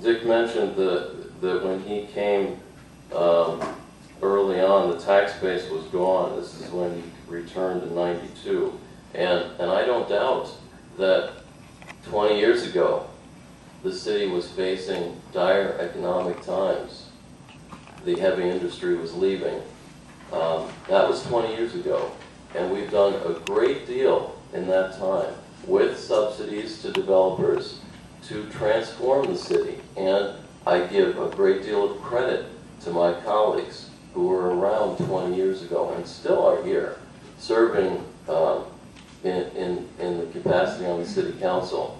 Dick mentioned that when he came early on, the tax base was gone. This is when he returned in '92. And I don't doubt that 20 years ago, the city was facing dire economic times. The heavy industry was leaving. That was 20 years ago. And we've done a great deal in that time with subsidies to developers to transform the city. And I give a great deal of credit to my colleagues who were around 20 years ago and still are here, serving in the capacity on the city council.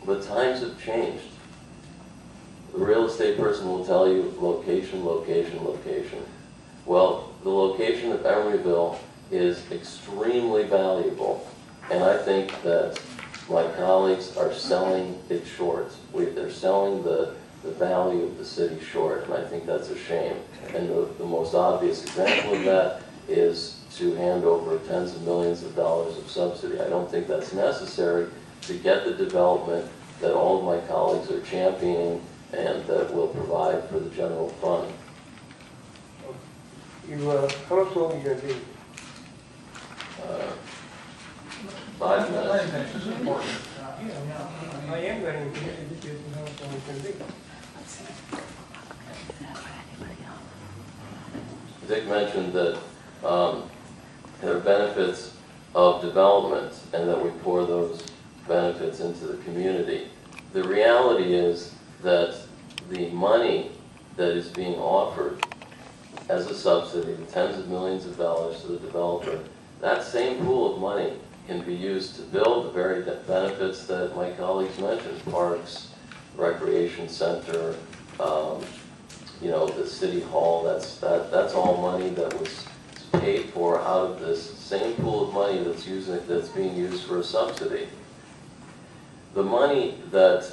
But times have changed. The real estate person will tell you location, location, location. Well, the location of Emeryville is extremely valuable, and I think that my colleagues are selling it short. They're selling the value of the city short, and I think that's a shame. And the most obvious example of that is to hand over tens of millions of dollars of subsidy. I don't think that's necessary to get the development that all of my colleagues are championing and that will provide for the general fund. How much longer are you going to be? 5 minutes. This is important. I am going to be because how much longer can be. Dick mentioned that there are benefits of development and that we pour those benefits into the community. The reality is that the money that is being offered as a subsidy, the tens of millions of dollars to the developer, that same pool of money can be used to build the very benefits that my colleagues mentioned: parks, recreation center, the city hall. That's all money that was paid for out of this same pool of money that's being used for a subsidy. The money that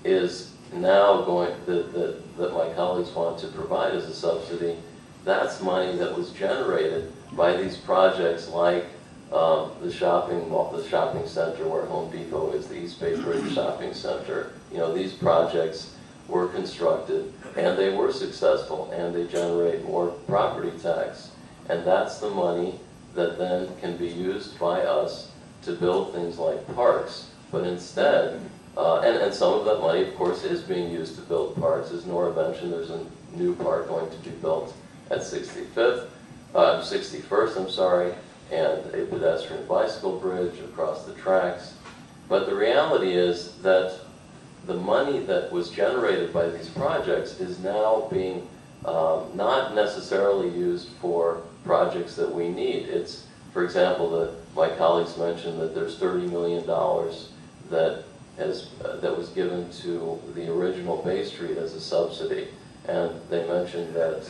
is now that my colleagues want to provide as a subsidy, that's money that was generated by these projects like the shopping center where Home Depot is, the East Bay Bridge Shopping Center. These projects were constructed and they were successful and they generate more property tax. And that's the money that then can be used by us to build things like parks. But instead, and some of that money, of course, is being used to build parks. As Nora mentioned, there's a new park going to be built at 61st, and a pedestrian bicycle bridge across the tracks. But the reality is that the money that was generated by these projects is now being not necessarily used for projects that we need. It's, for example, my colleagues mentioned that there's $30 million that was given to the original Bay Street as a subsidy. And they mentioned that,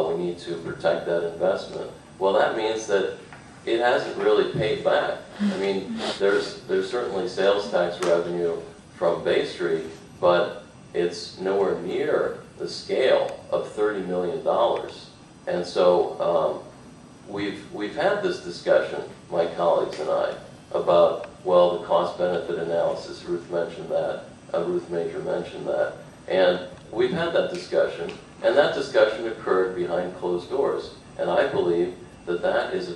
we need to protect that investment. Well, that means that it hasn't really paid back. I mean, there's certainly sales tax revenue from Bay Street, but it's nowhere near the scale of $30 million. And so we've had this discussion, my colleagues and I, about, well, the cost-benefit analysis. Ruth mentioned that. Ruth Major mentioned that. And we've had that discussion, and that discussion occurred behind closed doors. And I believe that that is a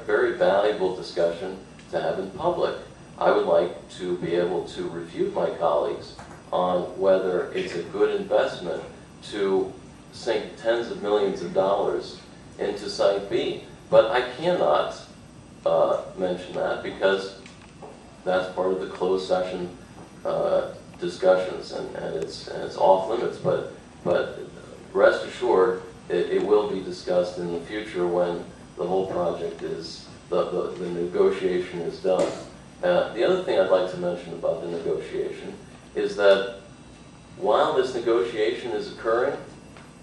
very valuable discussion to have in public. I would like to be able to refute my colleagues on whether it's a good investment to sink tens of millions of dollars into Site B. But I cannot mention that because that's part of the closed session discussions, and it's off limits. But rest assured, it will be discussed in the future when the whole project is, the negotiation is done. The other thing I'd like to mention about the negotiation is that while this negotiation is occurring,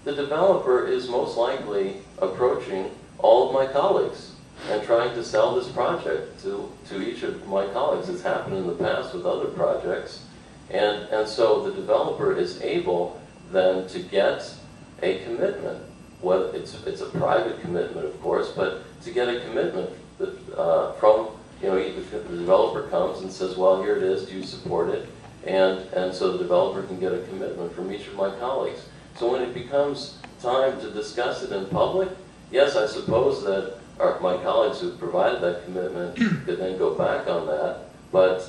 the developer is most likely approaching all of my colleagues and trying to sell this project to each of my colleagues. It's happened in the past with other projects. And so the developer is able then to get a commitment. Well, it's a private commitment, of course, but to get a commitment that, from, the developer comes and says, well, here it is, do you support it? and so the developer can get a commitment from each of my colleagues. So when it becomes time to discuss it in public, yes, I suppose that my colleagues who provided that commitment could then go back on that, but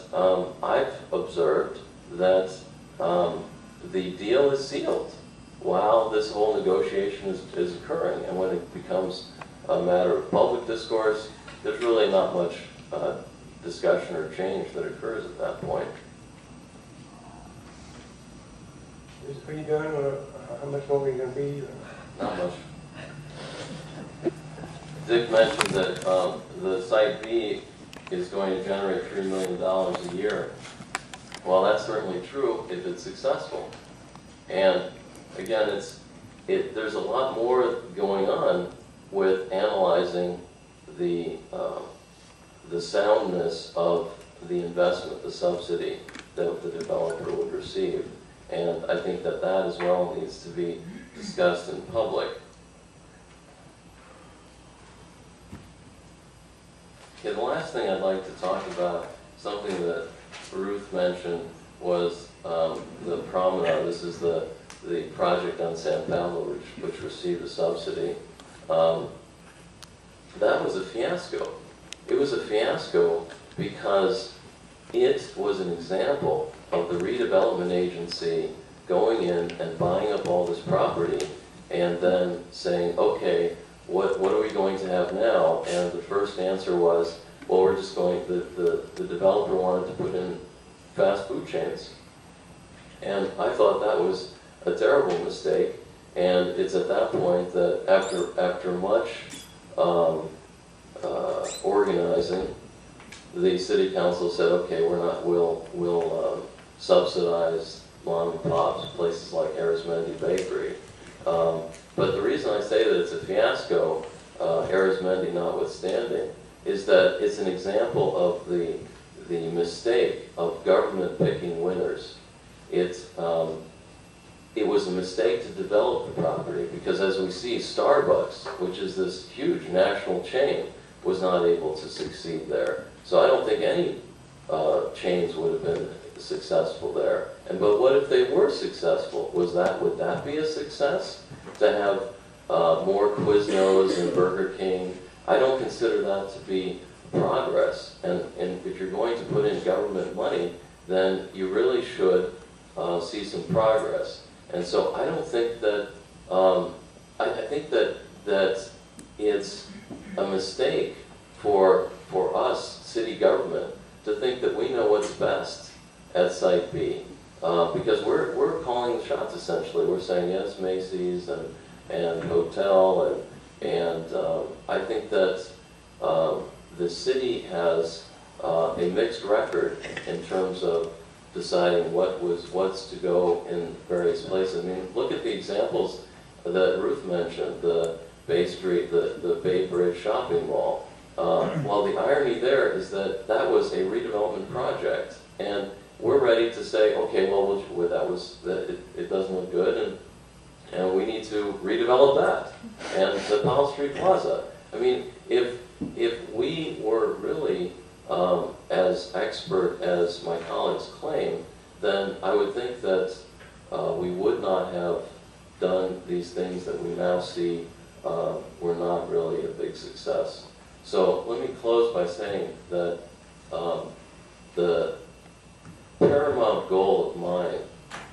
I've observed that the deal is sealed while this whole negotiation is occurring, and when it becomes a matter of public discourse, there's really not much discussion or change that occurs at that point. Are you done, or how much longer are you going to be? Not much. Dick mentioned that the Site B is going to generate $3 million a year. Well, that's certainly true if it's successful. And again, there's a lot more going on with analyzing the soundness of the investment, the subsidy that the developer would receive. And I think that that as well needs to be discussed in public. Okay, the last thing I'd like to talk about, something that Ruth mentioned, was the promenade. This is the project on San Pablo which received a subsidy. That was a fiasco. It was a fiasco because it was an example of the redevelopment agency going in and buying up all this property and then saying, okay, what are we going to have now? And the first answer was, well, we're just going, the developer wanted to put in fast food chains. And I thought that was a terrible mistake. And it's at that point that after much organizing, the city council said, okay, we'll subsidize mom and pops, places like Emeryville Bakery. But the reason I say that it's a fiasco, Emeryville notwithstanding, is that it's an example of the mistake of government picking winners. It was a mistake to develop the property because, as we see, Starbucks, which is this huge national chain, was not able to succeed there. So I don't think any chains would have been successful there. But what if they were successful? Would that be a success? To have more Quiznos and Burger King? I don't consider that to be progress. And if you're going to put in government money, then you really should see some progress. And so I don't think that, I think that it's a mistake for us, city government, to think that we know what's best at Site B. Because we're calling the shots, essentially. We're saying, yes, Macy's and hotel, and I think that the city has a mixed record in terms of deciding what's to go in various places. I mean, look at the examples that Ruth mentioned, the Bay Street, the Bay Bridge shopping mall. Well, the irony there is that that was a redevelopment project, and we're ready to say, okay, well, it doesn't look good, and we need to redevelop that. And the Powell Street Plaza. I mean, if we were really as expert as my colleagues claim, then I would think that we would not have done these things that we now see were not really a big success. So let me close by saying that the paramount goal of mine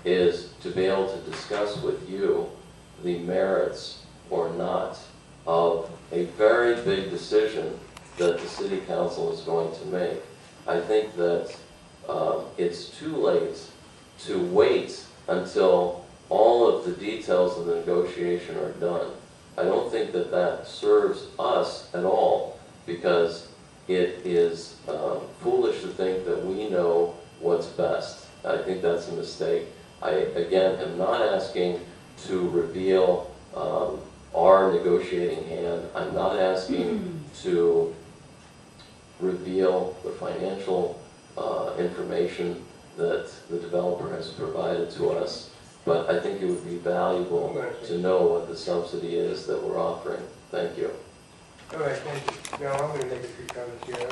is to be able to discuss with you the merits or not of a very big decision that the City Council is going to make. I think that it's too late to wait until all of the details of the negotiation are done. I don't think that that serves us at all, because it is foolish to think that we know what's best. I think that's a mistake. I, again, am not asking to reveal our negotiating hand. I'm not asking to reveal the financial information that the developer has provided to us, but I think it would be valuable to know what the subsidy is that we're offering. Thank you. All right, thank you. Now I'm going to make a few comments here.